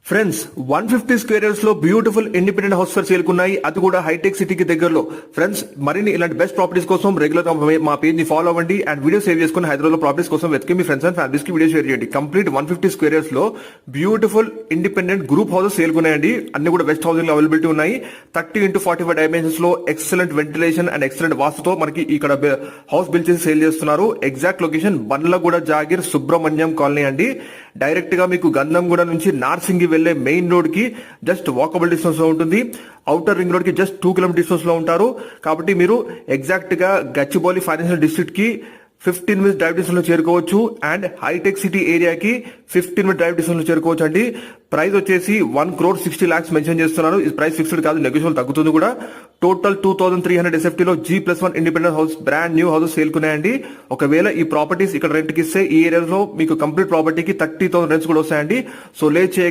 Friends 150 square yards లో beautiful independent house for sale కున్నాయి. అది కూడా హైటెక్ సిటీకి దగ్గరలో. ఫ్రెండ్స్ మరిన్ని ఇలాంటి బెస్ట్ ప్రాపర్టీస్ కోసం రెగ్యులర్ గా మా పేజ్ ని ఫాలో అవ్వండి అండ్ వీడియో సేవ్ చేసుకుని హైదరాబాద్ లో ప్రాపర్టీస్ కోసం వెతికి మీ ఫ్రెండ్స్ అండ్ ఫ్యామిలీస్ కి వీడియో షేర్ చేయండి. కంప్లీట్ 150 స్క్వేర్ ఇయర్స్ లో beautiful independent group houses sale కున్నాయండి. అన్ని కూడా వెస్ట్ హౌసింగ్ లో అవైలబిలిటీ ఉన్నాయి. 30x45 డైమెన్షన్స్ లో ఎక్సలెంట్ వెంటిలేషన్ అండ్ ఎక్సలెంట్ వాస్తుతో మనకి ఇక్కడ హౌస్ బిల్డ్ చేసి సేల్ చేస్తున్నారు. Exact location Bandlaguda Jagir Subrahmanyam colony అండి. డైరెక్ట్ గా మీకు గంధంగూడ నుంచి నార్సింగి వెళ్లే మెయిన్ రోడ్ కి జస్ట్ వాకబుల్ డిస్టెన్స్ లో ఉంటుంది. ఔటర్ రింగ్ రోడ్ కి జస్ట్ 2 కిలోమీటర్ డిస్టెన్స్ లో ఉంటారు. కాబట్టి మీరు ఎగ్జాక్ట్ గా గచ్చిబౌలి ఫైనాన్షియల్ డిస్ట్రిక్ట్ కి 15 మినిట్స్ డ్రైవ్ డిస్టెన్స్ లో చేరుకోవచ్చు అండ్ హైటెక్ సిటీ ఏరియాకి 15 మినిట్ డ్రైవ్ డిస్టెన్స్ లో చేరుకోవచ్చు అండి. ప్రైస్ వచ్చేసి 1,60 lakhs మెన్షన్ చేస్తున్నారు. ఈ ప్రైస్ ఫిక్స్డ్ కాదు, నెగోషియబుల్ తగ్గుతుంది కూడా. టోటల్ 2,300 SFT లో G+1 independent house brand new house sale కున్నాయండి. ఒకవేళ ఈ ప్రాపర్టీస్ ఇక్కడ రెంట్ కి ఇస్తే ఈ ఏరియాలో మీకు కంప్లీట్ ప్రాపర్టీకి 30,000 రెంట్స్ కూడా వస్తాయండి. సో లేట్ చేయక